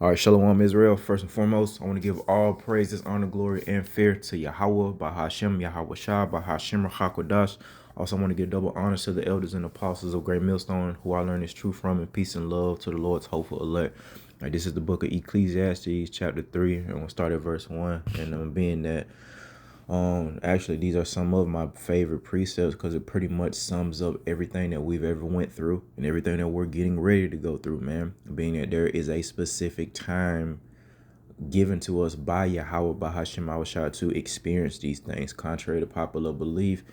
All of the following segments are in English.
All right, Shalom Israel. First and foremost, I want to give all praises, honor, glory, and fear to Yahweh, Bahashem, Yahweh Shah, Bahashem, Hakodash. Also, I want to give double honors to the elders and apostles of Great Millstone, who I learned this truth from, and peace and love to the Lord's hopeful elect. All right, this is the book of Ecclesiastes, chapter 3, and we'll start at verse 1. And being that actually, these are some of my favorite precepts because it pretty much sums up everything that we've ever went through and everything that we're getting ready to go through, man. Being that there is a specific time given to us by Yahweh, by Hashem Awashah, to experience these things. Contrary to popular belief,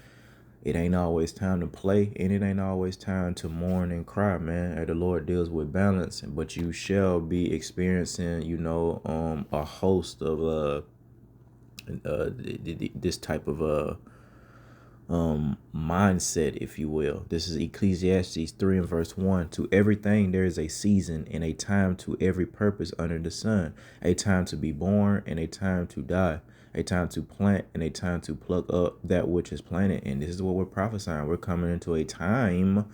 it ain't always time to play, and it ain't always time to mourn and cry, man. The Lord deals with balance, but you shall be experiencing, a host of this type of mindset, if you will. This is Ecclesiastes 3 and verse 1. To everything there is a season and a time to every purpose under the sun, a time to be born and a time to die, a time to plant and a time to pluck up that which is planted. And this is what we're prophesying. We're coming into a time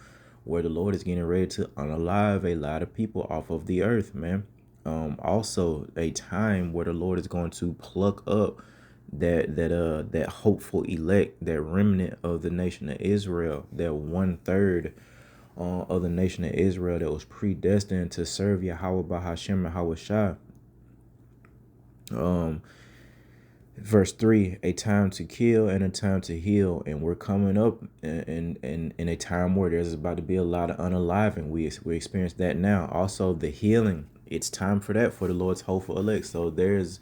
where the Lord is getting ready to unalive a lot of people off of the earth, man. Also a time where the Lord is going to pluck up that hopeful elect, that remnant of the nation of Israel, that 1/3 of the nation of Israel that was predestined to serve Yahweh Bahashem and Yahweh Shah. Verse 3, a time to kill and a time to heal. And we're coming up in a time where there's about to be a lot of unaliving. We experience that now. Also the healing, it's time for that for the Lord's hopeful elect. So there's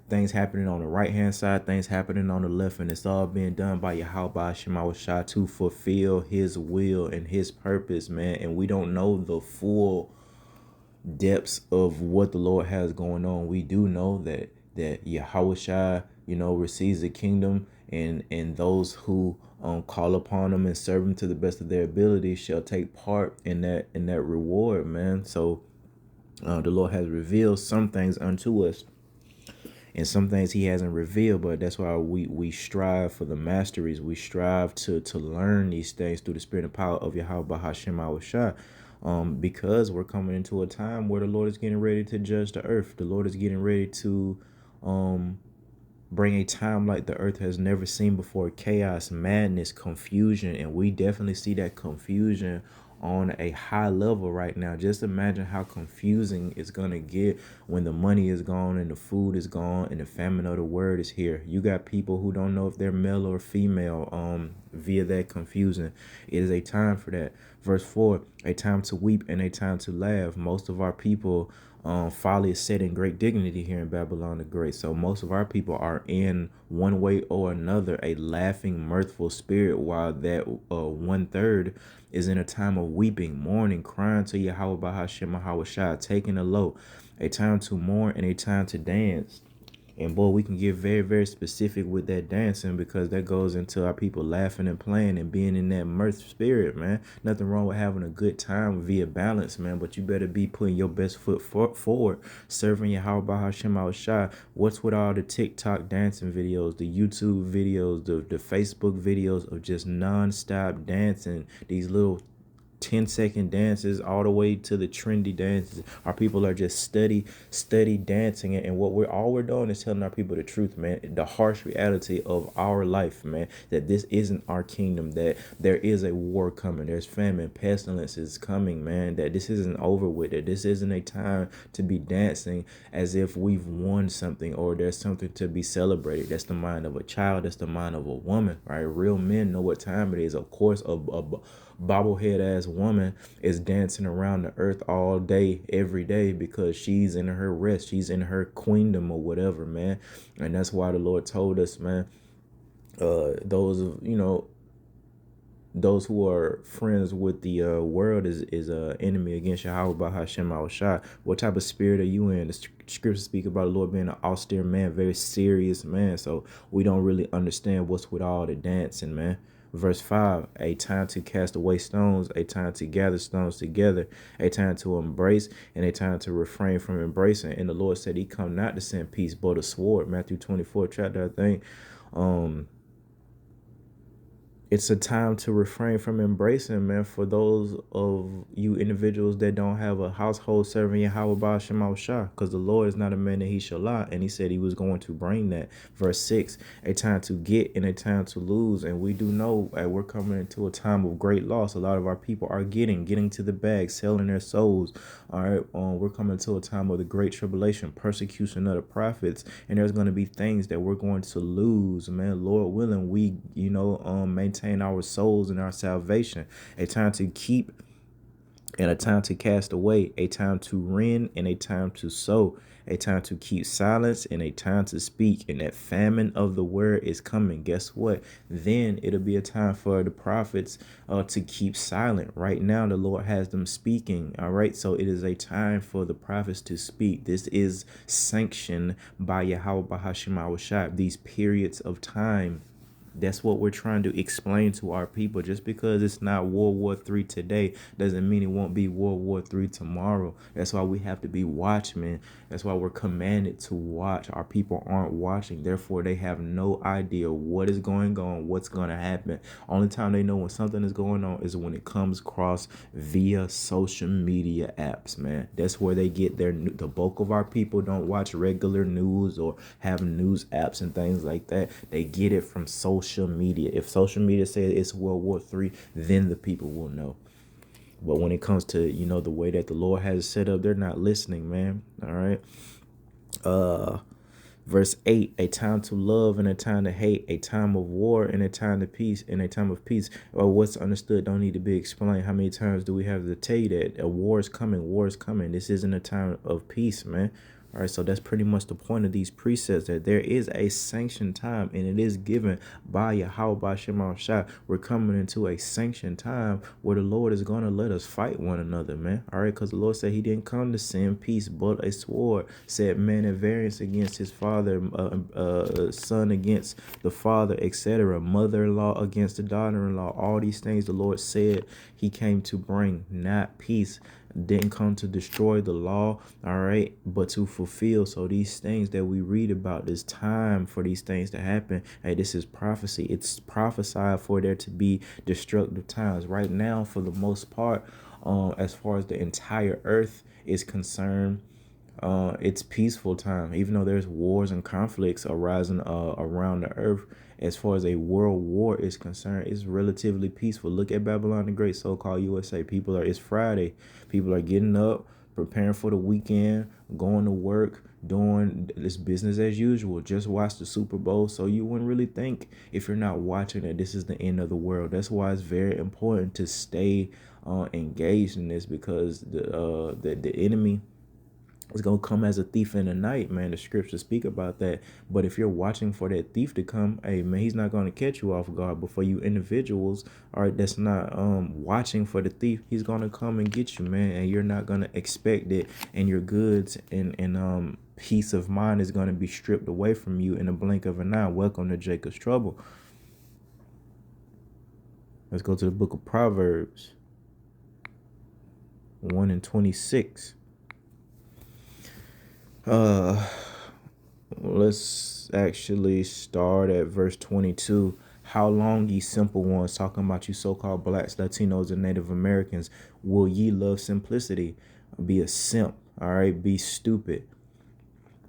things happening on the right hand side, things happening on the left, and it's all being done by Yahweh Shema Shah to fulfill his will and his purpose, man. And we don't know the full depths of what the Lord has going on. We do know that Yahweh Shah, receives the kingdom, and those who call upon him and serve him to the best of their ability shall take part in that reward, man. So the Lord has revealed some things unto us, and some things he hasn't revealed, but that's why we strive for the masteries. We strive to learn these things through the spirit and power of Yahweh Hashem Awashah, because we're coming into a time where the Lord is getting ready to judge the earth. The Lord is getting ready to bring a time like the earth has never seen before. Chaos, madness, confusion, and we definitely see that confusion on a high level right now. Just imagine how confusing it's gonna get when the money is gone and the food is gone and the famine of the word is here. You got people who don't know if they're male or female via that confusion. It is a time for that. Verse 4, a time to weep and a time to laugh. Most of our people, folly is set in great dignity here in Babylon the Great. So most of our people are in one way or another a laughing, mirthful spirit, while that 1/3 is in a time of weeping, mourning, crying to Yahweh Bahashem Yahweh Shah, taking a low, a time to mourn and a time to dance. And boy, we can get very, very specific with that dancing, because that goes into our people laughing and playing and being in that mirth spirit, man. Nothing wrong with having a good time via balance, man. But you better be putting your best foot forward, serving Yahweh Bahashem Shah. What's with all the TikTok dancing videos, the YouTube videos, the Facebook videos of just non-stop dancing, these little 10-second dances all the way to the trendy dances? Our people are just steady dancing, and what we're doing is telling our people the truth, man, the harsh reality of our life, man, that this isn't our kingdom, that there is a war coming, there's famine, pestilence is coming, man, that this isn't over with, that this isn't a time to be dancing as if we've won something or there's something to be celebrated. That's the mind of a child, that's the mind of a woman, right? Real men know what time it is. Of course, a bobblehead ass woman is dancing around the earth all day, every day, because she's in her rest, she's in her queendom or whatever, man. And that's why the Lord told us, man, those who are friends with the world is a enemy against Yahweh by Hashem al Shah. What type of spirit are you in? The scriptures speak about the Lord being an austere man, very serious man. So we don't really understand what's with all the dancing, man. Verse 5, a time to cast away stones, a time to gather stones together, a time to embrace, and a time to refrain from embracing. And the Lord said he come not to send peace, but a sword. Matthew 24 chapter, I think. It's a time to refrain from embracing, man, for those of you individuals that don't have a household serving Yahweh Ba Shema Shah, because the Lord is not a man that he shall lie, and he said he was going to bring that. Verse 6, a time to get and a time to lose, and we do know we're coming into a time of great loss. A lot of our people are getting to the bag, selling their souls. All right, we're coming to a time of the great tribulation, persecution of the prophets, and there's going to be things that we're going to lose, man. Lord willing, we maintain our souls and our salvation. A time to keep and a time to cast away, a time to rend and a time to sow, a time to keep silence and a time to speak. And that famine of the word is coming. Guess what? Then it'll be a time for the prophets to keep silent. Right now, the Lord has them speaking. All right. So it is a time for the prophets to speak. This is sanctioned by Yahweh Bahashim Awashab, these periods of time. That's what we're trying to explain to our people. Just because it's not World War III today doesn't mean it won't be World War III tomorrow. That's why we have to be watchmen. That's why we're commanded to watch. Our people aren't watching. Therefore, they have no idea what is going on, what's going to happen. Only time they know when something is going on is when it comes across via social media apps, man. That's where they get the bulk of our people don't watch regular news or have news apps and things like that. They get it from social media. If social media says it's World War III, then the people will know. But when it comes to, the way that the Lord has it set up, they're not listening, man. All right. Verse 8, a time to love and a time to hate, a time of war and a time of peace, and a time of peace. Or what's understood don't need to be explained. How many times do we have to tell you that a war is coming? War is coming. This isn't a time of peace, man. All right, so that's pretty much the point of these precepts, that there is a sanctioned time, and it is given by Yahweh by Shema Shah. We're coming into a sanctioned time where the Lord is going to let us fight one another, man. All right, because the Lord said he didn't come to send peace, but a sword. Said man at variance against his father, son against the father, etc. Mother-in-law against the daughter-in-law. All these things the Lord said he came to bring, not peace. Didn't come to destroy the law, all right, but to fulfill. So these things that we read about, this time for these things to happen, hey, this is prophecy. It's prophesied for there to be destructive times. Right now, for the most part, as far as the entire earth is concerned, it's peaceful time, even though there's wars and conflicts arising around the earth. As far as a world war is concerned, it's relatively peaceful. Look at Babylon the Great, so-called USA. It's Friday. People are getting up, preparing for the weekend, going to work, doing this business as usual. Just watch the Super Bowl, so you wouldn't really think, if you're not watching, that this is the end of the world. That's why it's very important to stay engaged in this, because the enemy is gonna come as a thief in the night, man. The scriptures speak about that. But if you're watching for that thief to come, hey man, he's not gonna catch you off guard. But for you individuals, all right, that's not watching for the thief, he's gonna come and get you, man, and you're not gonna expect it, and your goods and peace of mind is gonna be stripped away from you in a blink of an eye. Welcome to Jacob's trouble. Let's go to the book of Proverbs 1:26. Let's actually start at verse 22. How long, ye simple ones, talking about you so-called blacks, Latinos, and Native Americans, will ye love simplicity? Be a simp, all right? Be stupid.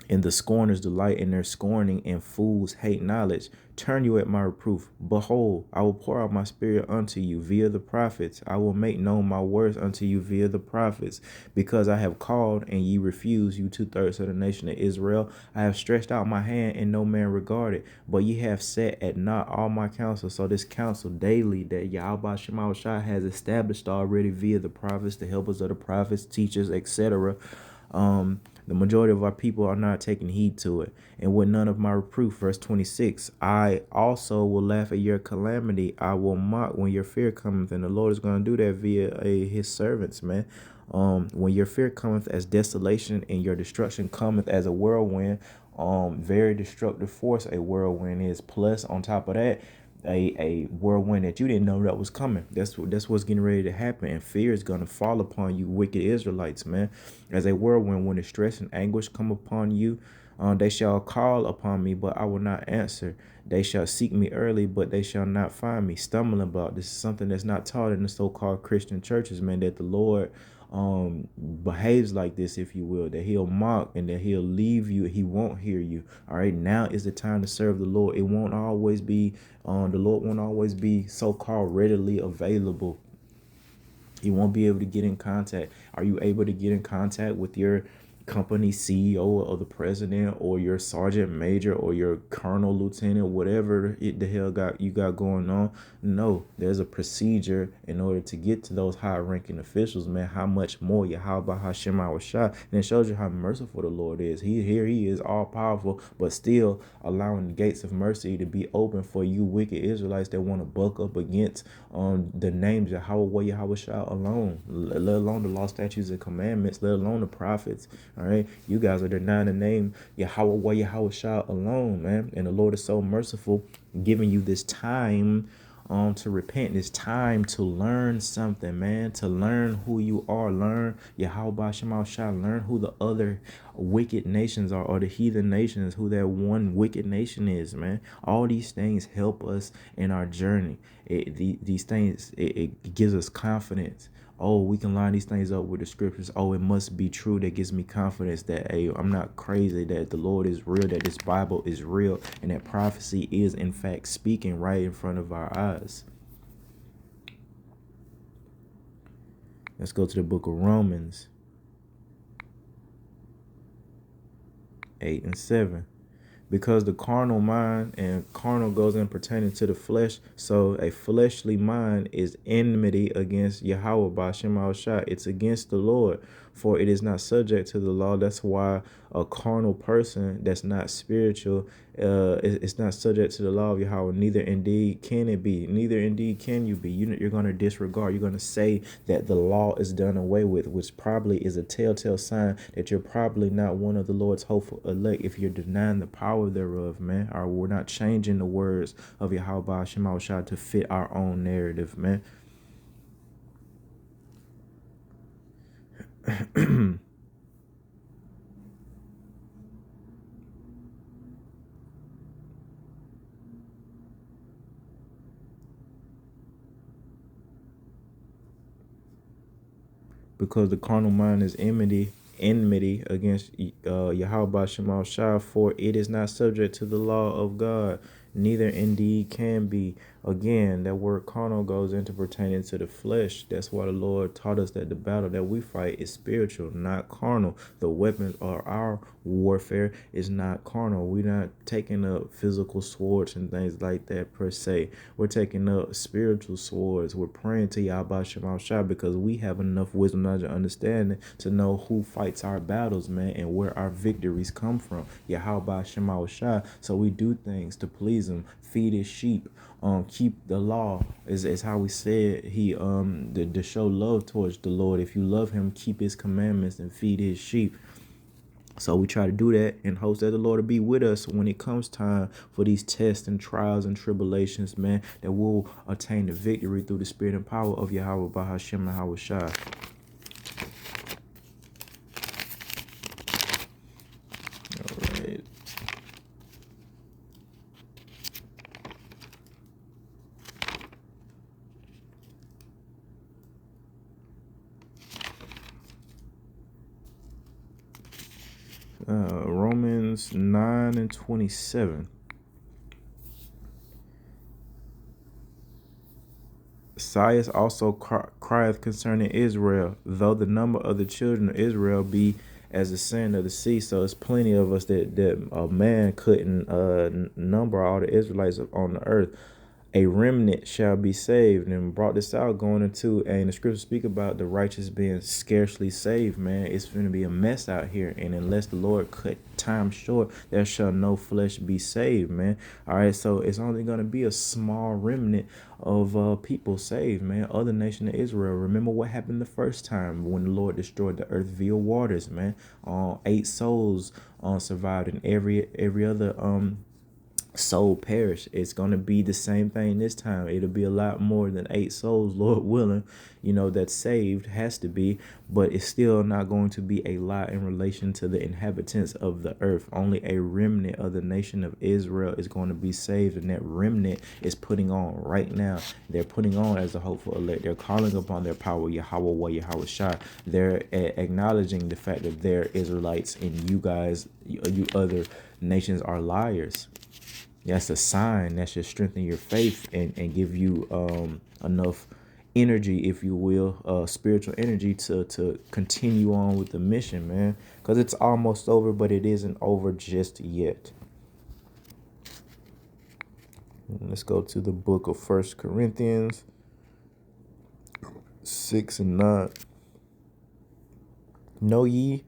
And the scorners delight in their scorning, and fools hate knowledge. Turn you at my reproof. Behold, I will pour out my spirit unto you via the prophets. I will make known my words unto you via the prophets. Because I have called, and ye refuse, you 2/3 of the nation of Israel. I have stretched out my hand, and no man regarded. But ye have set at naught all my counsel. So this counsel daily that Yahweh Shema Shah has established already via the prophets, the helpers of the prophets, teachers, etc. The majority of our people are not taking heed to it. And with none of my reproof, verse 26, I also will laugh at your calamity. I will mock when your fear cometh. And the Lord is going to do that via his servants, man. When your fear cometh as desolation and your destruction cometh as a whirlwind, very destructive force a whirlwind is. Plus, on top of that, a whirlwind that you didn't know that was coming. That's what's getting ready to happen, and fear is going to fall upon you, wicked Israelites, man. As a whirlwind, when the stress and anguish come upon you, They shall call upon me, but I will not answer. They shall seek me early, but they shall not find me. Stumbling about this is something that's not taught in the so-called Christian churches, man. That the Lord behaves like this, if you will, that he'll mock and that he'll leave you. He won't hear you. All right, now is the time to serve the Lord. It won't always be the Lord won't always be so-called readily available. You won't be able to get in contact. Are you able to get in contact with your company CEO or the president or your sergeant major or your colonel, lieutenant, whatever it the hell you got going on? No, there's a procedure in order to get to those high ranking officials, man. How much more Yahweh Hashem was shot. And it shows you how merciful the Lord is. He is all powerful, but still allowing the gates of mercy to be open for you wicked Israelites that want to buck up against the names Yahweh Shah alone, let alone the law, statutes, and commandments, let alone the prophets. All right, you guys are denying the name Yahweh Shah alone, man. And the Lord is so merciful, giving you this time to repent, this time to learn something, man, to learn who you are, learn Yahweh Shema Shah, learn who the other wicked nations are, or the heathen nations, who that one wicked nation is, man. All these things help us in our journey. These things, it gives us confidence. Oh, we can line these things up with the scriptures. Oh, it must be true. That gives me confidence that, hey, I'm not crazy, that the Lord is real, that this Bible is real, and that prophecy is in fact speaking right in front of our eyes. Let's go to the book of Romans 8:7. Because the carnal mind, and carnal goes in pertaining to the flesh, so a fleshly mind is enmity against Yahweh by Shema Shah. It's against the Lord, for it is not subject to the law. That's why a carnal person that's not spiritual, it's not subject to the law of Yahweh. Neither indeed can it be. Neither indeed can you be. You're going to disregard. You're going to say that the law is done away with, which probably is a telltale sign that you're probably not one of the Lord's hopeful elect if you're denying the power thereof, man. Or we're not changing the words of Yahweh Shema Shah to fit our own narrative, man. Because the carnal mind is enmity against Yahweh Shema Shah, for it is not subject to the law of God, neither indeed can be. Again, that word carnal goes into pertaining to the flesh. That's why the Lord taught us that the battle that we fight is spiritual, not carnal. The weapons or our warfare is not carnal. We're not taking up physical swords and things like that per se. We're taking up spiritual swords. We're praying to Yahweh Shema Shah because we have enough wisdom, knowledge, and understanding to know who fights our battles, man, and where our victories come from. Yahweh Shema Shah. So we do things to please him, feed his sheep, keep the law is how we said he to show love towards the Lord. If you love him, keep his commandments and feed his sheep. So we try to do that in hopes that the Lord will be with us when it comes time for these tests and trials and tribulations, man, that we'll attain the victory through the spirit and power of Yahweh Bahashem and Yahweh Shai. All right. Romans 9:27. Sias also crieth concerning Israel, though the number of the children of Israel be as the sand of the sea. So it's plenty of us that a man couldn't number all the Israelites on the earth. A remnant shall be saved, and brought this out going into, and the scriptures speak about the righteous being scarcely saved, man. It's going to be a mess out here, and unless the Lord cut time short, there shall no flesh be saved, man. All right, so it's only going to be a small remnant of people saved, man. Other nation of Israel, remember what happened the first time when the Lord destroyed the earth via waters, man. 8 souls survived, and every other soul perish. It's going to be the same thing this time. It'll be a lot more than 8 souls, Lord willing, that's saved, has to be, but it's still not going to be a lot in relation to the inhabitants of the earth. Only a remnant of the nation of Israel is going to be saved, and that remnant is putting on right now. They're putting on as a hopeful elect. They're calling upon their power, Yahweh Wa Yahweh Shai. They're acknowledging the fact that they're Israelites, and you guys, you other nations, are liars. That's a sign. That should strengthen your faith and give you enough energy, if you will, spiritual energy to continue on with the mission, man. Because it's almost over, but it isn't over just yet. Let's go to the book of 1 Corinthians 6:9. Know ye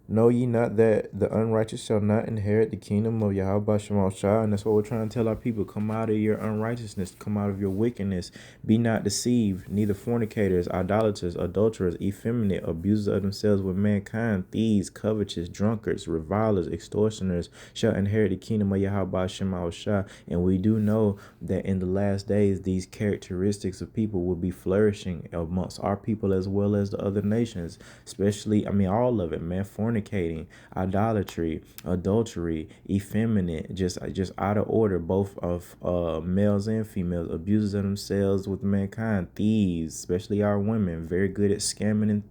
Know ye not that the unrighteous shall not inherit the kingdom of Yahweh Shema Shai? And that's what we're trying to tell our people. Come out of your unrighteousness. Come out of your wickedness. Be not deceived. Neither fornicators, idolaters, adulterers, effeminate, abusers of themselves with mankind, thieves, covetous, drunkards, revilers, extortioners shall inherit the kingdom of Yahweh Shema Shai. And we do know that in the last days, these characteristics of people will be flourishing amongst our people as well as the other nations. Especially, all of it, man. Fornicating, idolatry, adultery, effeminate, just out of order, both of males and females, abusers of themselves with mankind, thieves, especially our women, very good at scamming and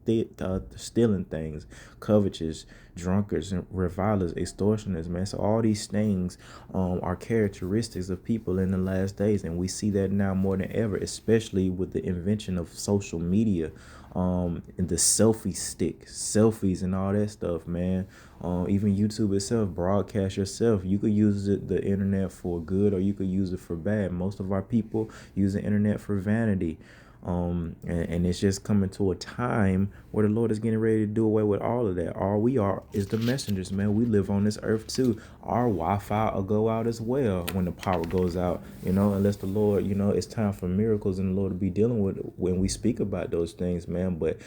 stealing things, covetous, drunkards, and revilers, extortioners, man. So all these things are characteristics of people in the last days, and we see that now more than ever, especially with the invention of social media. And the selfies and all that stuff, man. Even YouTube itself, broadcast yourself. You could use the internet for good, or you could use it for bad. Most of our people use the internet for vanity. And it's just coming to a time where the Lord is getting ready to do away with all of that. All we are is the messengers, man. We live on this earth too. Our Wi-Fi will go out as well when the power goes out, unless the Lord, it's time for miracles and the Lord to be dealing with when we speak about those things, man. But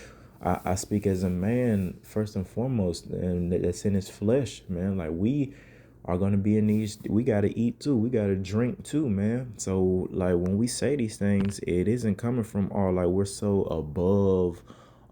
I speak as a man first and foremost, and that's in his flesh, man. Like, we are going to be in these, we got to eat too, we got to drink too, man. So like, when we say these things, it isn't coming from all like we're so above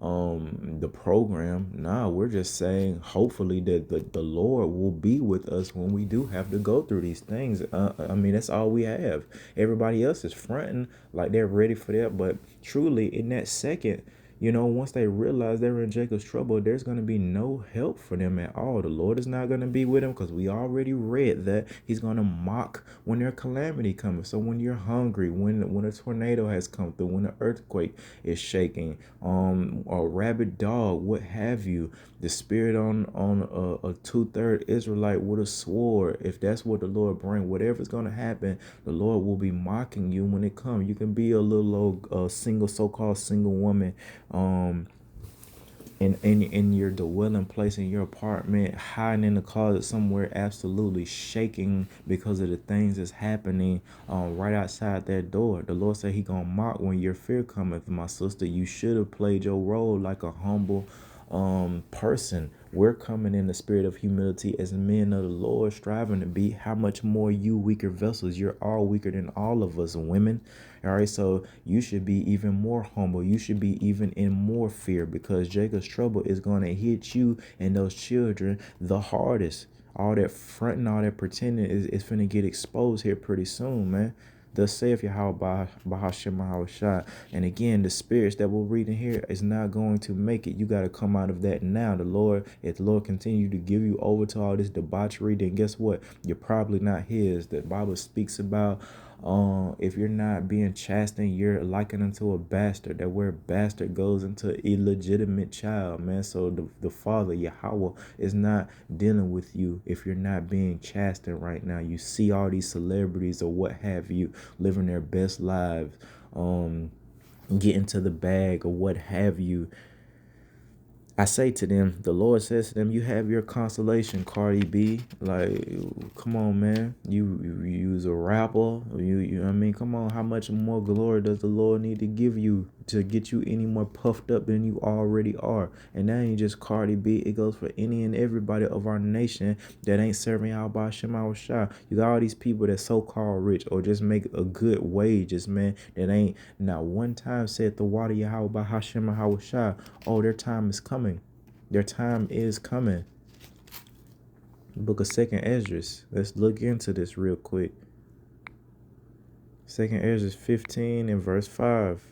the program. Nah, we're just saying hopefully that the Lord will be with us when we do have to go through these things. That's all we have. Everybody else is fronting like they're ready for that, but truly in that second, once they realize they're in Jacob's trouble, there's going to be no help for them at all. The Lord is not going to be with them, because we already read that he's going to mock when their calamity comes. So when you're hungry, when a tornado has come through, when an earthquake is shaking, a rabid dog, what have you, the spirit on a 2/3 Israelite with a sword, if that's what the Lord bring, whatever's going to happen, the Lord will be mocking you when it comes. You can be a little old so-called single woman, in your dwelling place, in your apartment, hiding in the closet somewhere, absolutely shaking because of the things that's happening right outside that door. The Lord said he gonna mock when your fear cometh, my sister. You should have played your role like a humble person. We're coming in the spirit of humility as men of the Lord, striving to be. How much more you weaker vessels? You're all weaker than all of us women. All right, so you should be even more humble. You should be even in more fear, because Jacob's trouble is going to hit you and those children the hardest. All that fronting, all that pretending is finna get exposed here pretty soon, man. Thus saith Yahweh Bahashem Mahashai. And again, the spirits that we're reading here is not going to make it. You got to come out of that now. If the Lord continue to give you over to all this debauchery, then guess what? You're probably not his. The Bible speaks about if you're not being chastened, you're likened unto a bastard. That word bastard goes into illegitimate child, man. So the Father, Yahweh, is not dealing with you if you're not being chastened right now. You see all these celebrities or what have you living their best lives, getting to the bag or what have you. I say to them, the Lord says to them, you have your consolation, Cardi B. Like, come on, man. You use a rapper. You come on. How much more glory does the Lord need to give you? to get you any more puffed up than you already are. And that ain't just Cardi B. It goes for any and everybody of our nation that ain't serving y'all by Shema Shah. You got all these people that so-called rich or just make a good wages, man, that ain't not one time said the water Yahweh by Hashem Shah. Oh, their time is coming. Their time is coming. Book of Second Esdras. Let's look into this real quick. Second Esdras 15 and verse 5.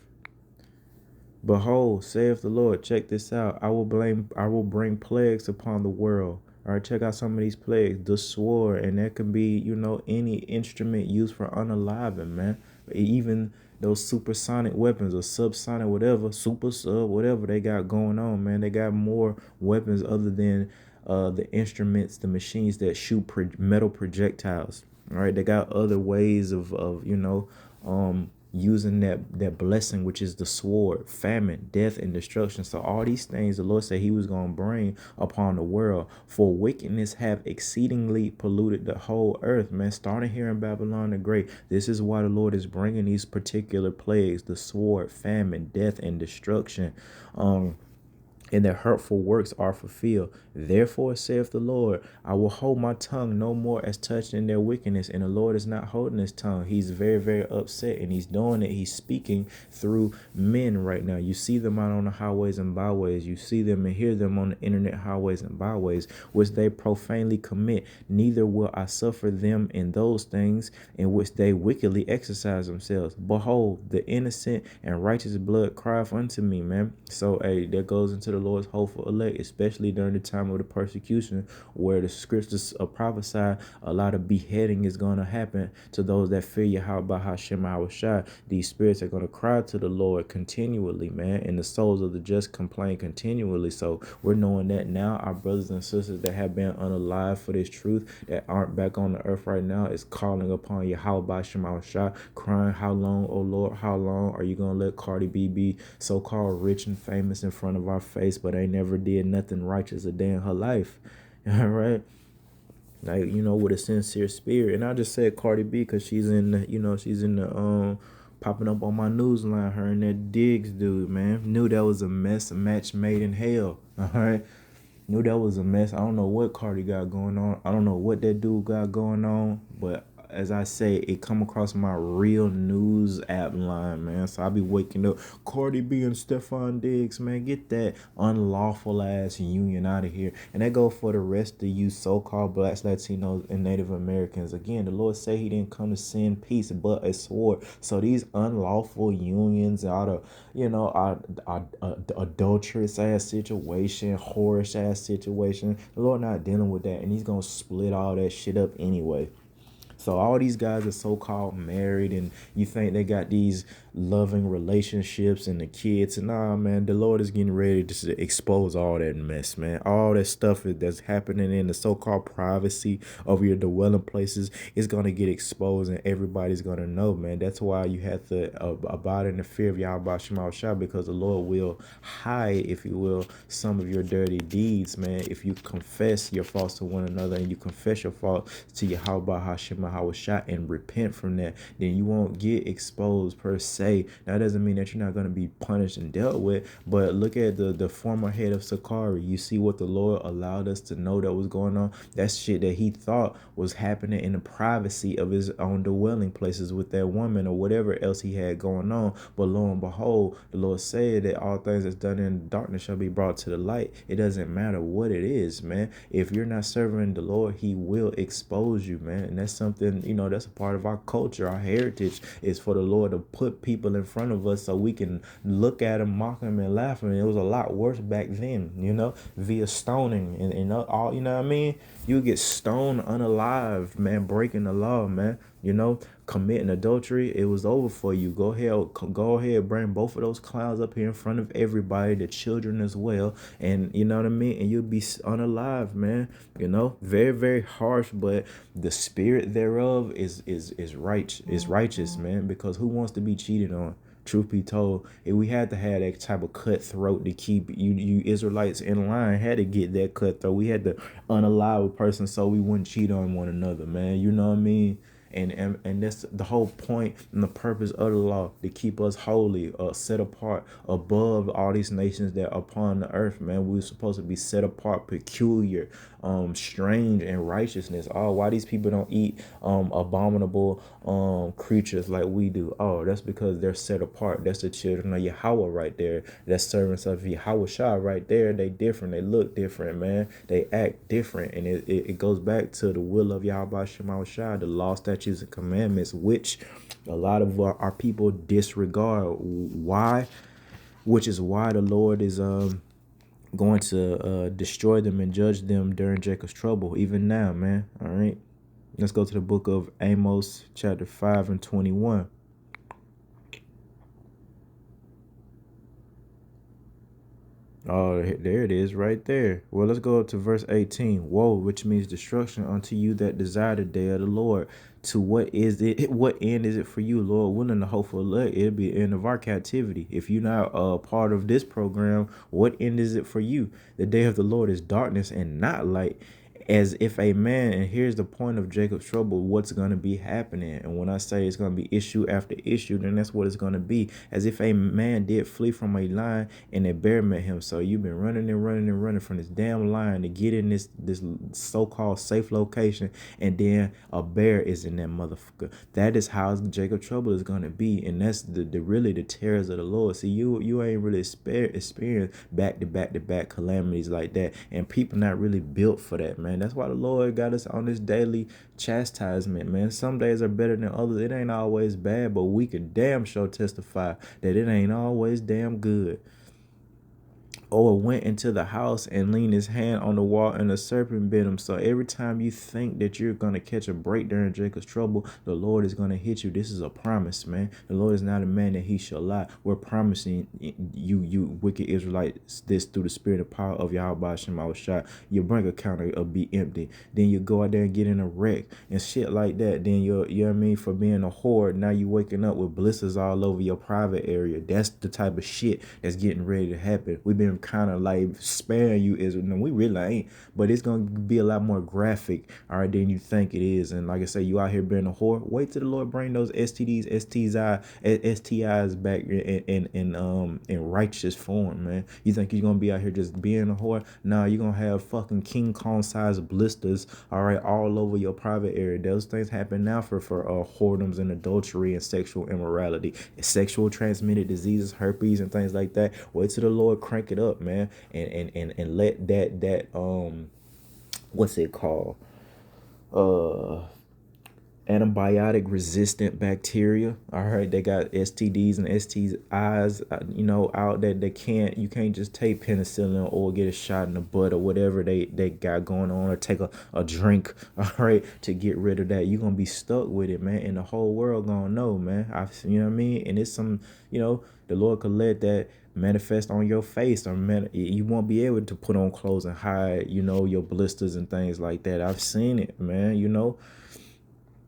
Behold, saith the Lord, check this out. I will bring plagues upon the world. All right, check out some of these plagues. The sword, and that can be, any instrument used for unaliving, man. Even those supersonic weapons or subsonic, whatever, super sub, whatever they got going on, man. They got more weapons other than the instruments, the machines that shoot metal projectiles. All right, they got other ways of using that blessing, which is the sword, famine, death, and destruction. So all these things the Lord said he was going to bring upon the world. For wickedness have exceedingly polluted the whole earth, man. Starting here in Babylon the Great. This is why the Lord is bringing these particular plagues, the sword, famine, death, and destruction. And their hurtful works are fulfilled. Therefore, saith the Lord, I will hold my tongue no more as touched in their wickedness. And the Lord is not holding his tongue. He's very, very upset, and he's doing it. He's speaking through men right now. You see them out on the highways and byways. You see them and hear them on the internet highways and byways, which they profanely commit. Neither will I suffer them in those things in which they wickedly exercise themselves. Behold, the innocent and righteous blood crieth unto me, man. So, hey, that goes into the Lord's hopeful elect, especially during the time of the persecution, where the scriptures prophesy a lot of beheading is going to happen to those that fear Yahweh by Hashem Shai. These spirits are going to cry to the Lord continually, man, and the souls of the just complain continually. So we're knowing that now. Our brothers and sisters that have been unalive for this truth, that aren't back on the earth right now, is calling upon Yahweh by Hashem Shai, crying, how long, oh Lord, how long are you going to let Cardi B be so-called rich and famous in front of our face, but ain't never did nothing righteous a day in her life? All right, like, with a sincere spirit. And I just said Cardi B because she's in the popping up on my news line, her and that Diggs dude, man. Knew that was a mess, a match made in hell. All right, knew that was a mess. I don't know what Cardi got going on. I don't know what that dude got going on, but as I say, it come across my real news app line, man. So I be waking up, Cardi B and Stephon Diggs, man. Get that unlawful ass union out of here. And that go for the rest of you so-called blacks, Latinos, and Native Americans. Again, the Lord say he didn't come to send peace, but a sword. So these unlawful unions out of, adulterous ass situation, whorish ass situation, the Lord not dealing with that, and he's gonna split all that shit up anyway. So all these guys are so-called married, and you think they got these loving relationships and the kids. And nah, man, the Lord is getting ready to expose all that mess, man. All that stuff that's happening in the so-called privacy of your dwelling places is going to get exposed, and everybody's going to know, man. That's why you have to abide in the fear of Yahweh Shema Shah, because the Lord will hide, if you will, some of your dirty deeds, man. If you confess your faults to one another and you confess your fault to Yahweh Hashem Shah and repent from that, then you won't get exposed per se. That doesn't mean that you're not going to be punished and dealt with, but look at the former head of Sakari. You see what the Lord allowed us to know that was going on? That's shit that he thought was happening in the privacy of his own dwelling places with that woman or whatever else he had going on. But lo and behold, the Lord said that all things that's done in darkness shall be brought to the light. It doesn't matter what it is, man. If you're not serving the Lord, he will expose you, man. And that's something, that's a part of our culture. Our heritage is for the Lord to put people in front of us so we can look at them, mock them, and laugh. And it was a lot worse back then, via stoning and all, you know what I mean? You get stoned unalive, man, breaking the law, man. Committing adultery, it was over for you. Go ahead, bring both of those clowns up here in front of everybody, the children as well, and you know what I mean, and you'll be unalive, man. Very, very harsh, but the spirit thereof is righteous, man, because who wants to be cheated on? Truth be told, if we had to have that type of cutthroat to keep you Israelites in line, had to get that cutthroat. We had to unalive a person so we wouldn't cheat on one another, man. You know what I mean? And that's the whole point and the purpose of the law, to keep us holy, set apart above all these nations that are upon the earth, man. We're supposed to be set apart, peculiar, strange in righteousness. Oh, why these people don't eat abominable creatures like we do? Oh, that's because they're set apart. That's the children of Yahweh right there. That's servants of Yahweh Shah right there. They different. They look different, man. They act different, and it goes back to the will of Yahweh Shema Shah, the law, statutes, and commandments, which a lot of our people disregard. Why? Which is why the Lord is going to destroy them and judge them during Jacob's trouble, even now, man. All right. Let's go to the book of Amos, chapter 5 and 21. Oh, there it is right there. Well, let's go up to verse 18. Woe, which means destruction unto you that desire the day of the Lord. To what is it? What end is it for you, Lord? Willing to hope for luck. It'll be the end of our captivity. If you're not a part of this program, what end is it for you? The day of the Lord is darkness and not light, as if a man, and here's the point of Jacob's trouble, what's going to be happening. And when I say it's going to be issue after issue, then that's what it's going to be. As if a man did flee from a lion and a bear met him. So you've been running and running and running from this damn lion to get in this so-called safe location, and then a bear is in that motherfucker. That is how Jacob's trouble is going to be. And that's the really the terrors of the Lord. See, you ain't really experienced back to back to back calamities like that, and people not really built for that, man. That's why the Lord got us on this daily chastisement, man. Some days are better than others. It ain't always bad, but we can damn sure testify that it ain't always damn good. Or went into the house and leaned his hand on the wall, and the serpent bit him. So every time you think that you're going to catch a break during Jacob's trouble, the Lord is going to hit you. This is a promise, man. The Lord is not a man that he shall lie. We're promising you wicked Israelites, this through the spirit and power of Yahweh Shema Shah. Your bank account will be empty. Then you go out there and get in a wreck and shit like that. Then you know what I mean, for being a whore, now you waking up with blisters all over your private area. That's the type of shit that's getting ready to happen. We've been kind of like sparing you, Israel. No, we really ain't, but it's gonna be a lot more graphic, all right, than you think it is. And like I say, you out here being a whore, wait till the Lord bring those STDs, STIs back in righteous form, man. You think you're gonna be out here just being a whore? Nah, you're gonna have fucking King Kong sized blisters, all right, all over your private area. Those things happen now for whoredoms and adultery and sexual immorality, sexual transmitted diseases, herpes and things like that. Wait till the Lord crank it up, man, and let that what's it called, uh antibiotic resistant bacteria, all right, they got STDs and STIs, out that you can't just take penicillin or get a shot in the butt or whatever they got going on, or take a drink, all right, to get rid of that. You're gonna be stuck with it, man, and the whole world gonna know, man. You know what I mean? And it's some, the Lord could let that manifest on your face, or you won't be able to put on clothes and hide, your blisters and things like that. I've seen it, man.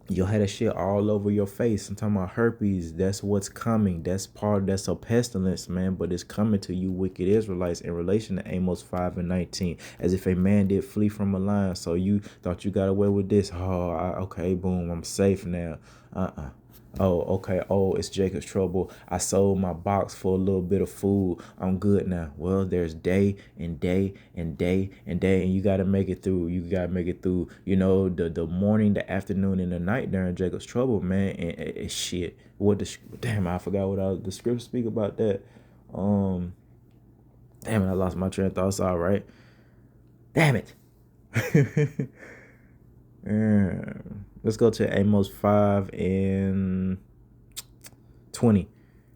You'll have that shit all over your face. I'm talking about herpes. That's what's coming. That's a pestilence, man. But it's coming to you, wicked Israelites, in relation to Amos 5 and 19. As if a man did flee from a lion. So you thought you got away with this. Oh, okay, boom, I'm safe now. Oh, okay. Oh, it's Jacob's trouble. I sold my box for a little bit of food. I'm good now. Well, there's day and day and day and day, and you got to make it through. You got to make it through, the morning, the afternoon, and the night during Jacob's trouble, man. And shit. Damn, I forgot what the script speak about that. Damn it, I lost my train of thoughts. All right. Damn it. Yeah. Let's go to Amos 5 and 20.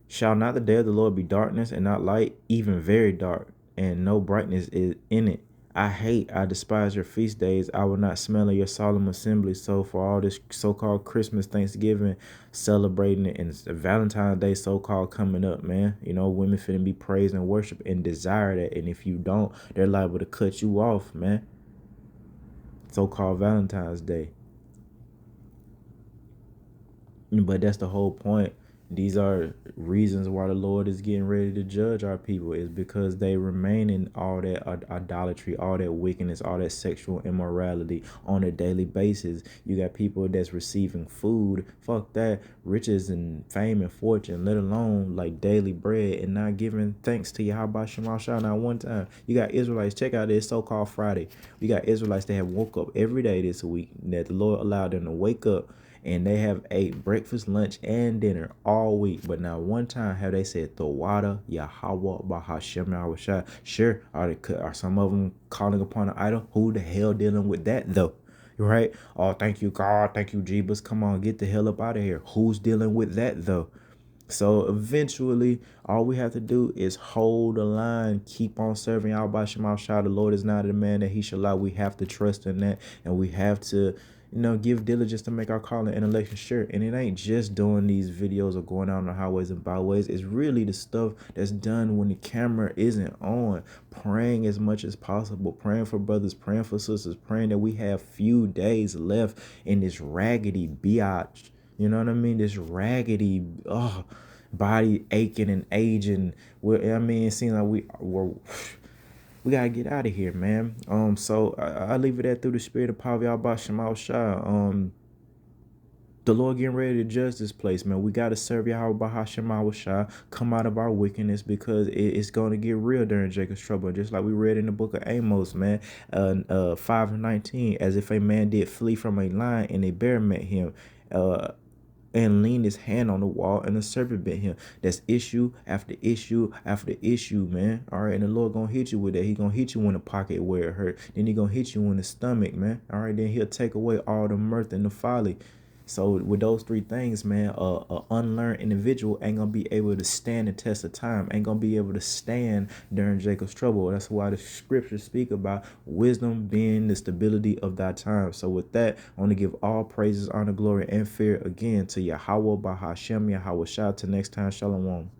Shall not the day of the Lord be darkness and not light, even very dark, and no brightness is in it? I despise your feast days. I will not smell of your solemn assembly. So for all this so-called Christmas, Thanksgiving, celebrating it, and Valentine's Day so-called coming up, man. Women finna be praised and worship and desire that. And if you don't, they're liable to cut you off, man. So-called Valentine's Day. But that's the whole point. These are reasons why the Lord is getting ready to judge our people, is because they remain in all that idolatry, all that wickedness, all that sexual immorality on a daily basis. You got people that's receiving food, fuck that, riches and fame and fortune, let alone like daily bread, and not giving thanks to Yahweh Shema Shah not one time. You got Israelites, check out this so-called Friday. You got Israelites that have woke up every day this week, that the Lord allowed them to wake up, and they have ate breakfast, lunch, and dinner all week. But not one time have they said Thawada, Yahweh, Bahashem, Yahweh. Sure, are some of them calling upon an idol? Who the hell dealing with that though? Right? Oh, thank you, God. Thank you, Jeebus. Come on, get the hell up out of here. Who's dealing with that though? So eventually, all we have to do is hold the line, keep on serving Yahweh Shema Shah. The Lord is not a man that he shall lie. We have to trust in that, and we have to, give diligence to make our calling and election sure. And it ain't just doing these videos or going out on the highways and byways. It's really the stuff that's done when the camera isn't on. Praying as much as possible, praying for brothers, praying for sisters, praying that we have few days left in this raggedy biatch. You know what I mean? This raggedy, body aching and aging. I mean, it seems like we gotta get out of here, man. So I leave it at through the spirit of power, Yahweh Shema Shah. The Lord getting ready to judge this place, man. We gotta serve Yahweh Bahashim Shah, come out of our wickedness, because it's gonna get real during Jacob's trouble. Just like we read in the book of Amos, man, 5:19, as if a man did flee from a lion and a bear met him. And leaned his hand on the wall, and the serpent bit him. That's issue after issue after issue, man. All right, and the Lord gonna hit you with that. He gonna hit you in the pocket where it hurt. Then he gonna hit you in the stomach, man. All right, then he'll take away all the mirth and the folly. So with those three things, man, a unlearned individual ain't gonna be able to stand the test of time, ain't gonna be able to stand during Jacob's trouble. That's why the scriptures speak about wisdom being the stability of thy time. So with that, I want to give all praises, honor, glory, and fear again to Yahweh Bahashem, Yahweh Shah. Till next time, Shalom.